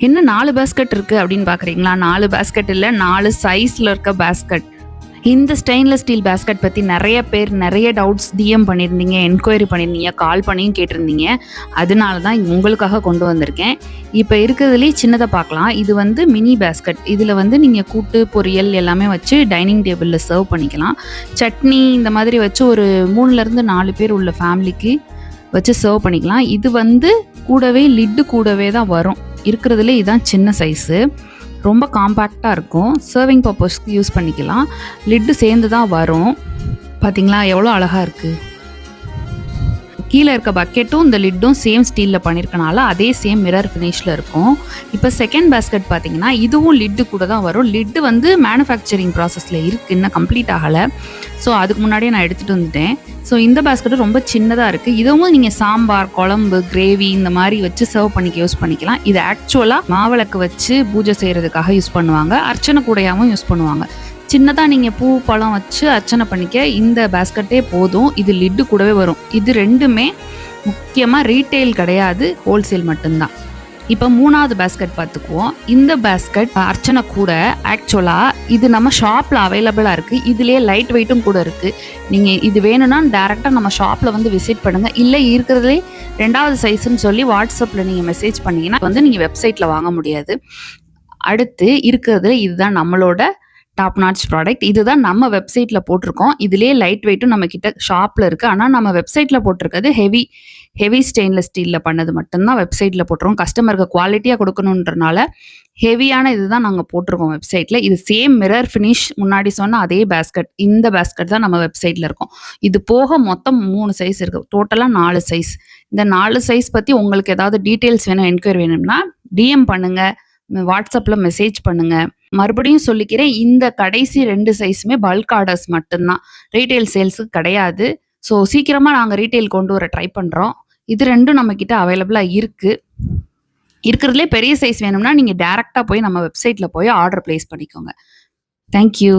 என்ன 4 பேஸ்கெட் இருக்குது அப்படின்னு பார்க்குறீங்களா? 4 பேஸ்கெட் இல்லை, 4 சைஸில் இருக்க பேஸ்கெட். இந்த ஸ்டெயின்லெஸ் ஸ்டீல் பேஸ்கெட் பற்றி நிறைய பேர் நிறைய டவுட்ஸ் டிஎம் பண்ணியிருந்தீங்க, என்கொயரி பண்ணியிருந்தீங்க, கால் பண்ணியும் கேட்டிருந்தீங்க. அதனால தான் உங்களுக்காக கொண்டு வந்திருக்கேன். இப்போ இருக்கிறதுலேயே சின்னதை பார்க்கலாம். இது வந்து மினி பேஸ்கெட். இதில் வந்து நீங்கள் கூட்டு பொரியல் எல்லாமே வச்சு டைனிங் டேபிளில் சர்வ் பண்ணிக்கலாம். சட்னி இந்த மாதிரி வச்சு ஒரு 3லேருந்து 4 பேர் உள்ள ஃபேமிலிக்கு வச்சு சர்வ் பண்ணிக்கலாம். இது வந்து கூடவே லிட்டு கூடவே தான் வரும். இருக்கிறதுல இதுதான் சின்ன சைஸு, ரொம்ப காம்பேக்டாக இருக்கும். சர்விங் பர்பஸ்க்கு யூஸ் பண்ணிக்கலாம். லிட்டு சேர்ந்து தான் வரும். பார்த்தீங்களா எவ்வளோ அழகாக இருக்குது. கீழே இருக்க பக்கெட்டும் இந்த லிட்டும் சேம் ஸ்டீலில் பண்ணியிருக்கனால அதே சேம் மிரர் ஃபினிஷில் இருக்கும். இப்போ செகண்ட் பேஸ்கெட் பார்த்தீங்கன்னா இதுவும் லிட்டு கூட தான் வரும். லிட்டு வந்து மேனுஃபேக்சரிங் ப்ராசஸில் இருக்குது, இன்னும் கம்ப்ளீட் ஆகலை. ஸோ அதுக்கு முன்னாடியே நான் எடுத்துகிட்டு வந்துட்டேன். ஸோ இந்த பேஸ்கெட்டும் ரொம்ப சின்னதாக இருக்குது. இதுவும் நீங்கள் சாம்பார், குழம்பு, கிரேவி இந்த மாதிரி வச்சு சர்வ் பண்ணிக்க யூஸ் பண்ணிக்கலாம். இது ஆக்சுவலாக மாவிளக்கு வச்சு பூஜை செய்கிறதுக்காக யூஸ் பண்ணுவாங்க. அர்ச்சனை கூடையாகவும் யூஸ் பண்ணுவாங்க. சின்னதாக நீங்கள் பூ பழம் வச்சு அர்ச்சனை பண்ணிக்க இந்த பேஸ்கெட்டே போதும். இது லிட்டு கூடவே வரும். இது ரெண்டுமே முக்கியமாக ரீட்டெயில் கிடையாது, ஹோல்சேல் மட்டும்தான். இப்போ 3வது பேஸ்கெட் பார்த்துக்குவோம். இந்த பேஸ்கெட் அர்ச்சனை கூட ஆக்சுவலாக இது நம்ம ஷாப்பில் அவைலபிளாக இருக்குது. இதுலேயே லைட் வெயிட்டும் கூட இருக்குது. நீங்கள் இது வேணும்னா டேரெக்டாக நம்ம ஷாப்பில் வந்து விசிட் பண்ணுங்கள். இல்லை இருக்கிறதுலே 2வது சைஸுன்னு சொல்லி வாட்ஸ்அப்பில் நீங்கள் மெசேஜ் பண்ணிங்கன்னா வந்து நீங்கள் வெப்சைட்டில் வாங்க முடியாது. அடுத்து இருக்கிறதுல இதுதான் நம்மளோட டாப் நாட்ச் ப்ராடக்ட். இதுதான் நம்ம வெப்சைட்டில் போட்டிருக்கோம். இதுலேயே லைட் வெயிட்டும் நம்ம கிட்ட ஷாப்பில் இருக்குது. ஆனால் நம்ம வெப்சைட்டில் போட்டிருக்கிறது ஹெவி ஸ்டெயின்லெஸ் ஸ்டீலில் பண்ணது மட்டும்தான் வெப்சைட்டில் போட்டிருக்கோம். கஸ்டமருக்கு குவாலிட்டியாக கொடுக்கணுன்றனால ஹெவியான இதுதான் நாங்கள் போட்டிருக்கோம் வெப்சைட்டில். இது சேம் மிரர் ஃபினிஷ் முன்னாடி சொன்ன அதே பேஸ்கெட். இந்த பேஸ்கெட் தான் நம்ம வெப்சைட்டில் இருக்கும். இது போக மொத்தம் 3 சைஸ் இருக்குது. டோட்டலாக 4 சைஸ். இந்த 4 சைஸ் பற்றி உங்களுக்கு ஏதாவது டீட்டெயில்ஸ் வேணும், என்கொயரி வேணும்னா டிஎம் பண்ணுங்கள், வாட்ஸ்அப்பில் மெசேஜ் பண்ணுங்கள். மறுபடியும் சொல்லிக்கிறேன், இந்த கடைசி 2 சைஸுமே பல்க் ஆர்டர்ஸ் மட்டும்தான், ரீட்டைல் சேல்ஸுக்கு கிடையாது. ஸோ சீக்கிரமாக நாங்கள் ரீட்டைல் கொண்டு வர ட்ரை பண்ணுறோம். இது ரெண்டும் நம்மக்கிட்ட அவைலபிளாக இருக்குது. இருக்கிறதுலே பெரிய சைஸ் வேணும்னா நீங்கள் டேரெக்டாக போய் நம்ம வெப்சைட்டில் போய் ஆர்டர் ப்ளேஸ் பண்ணிக்கோங்க. தேங்க்யூ.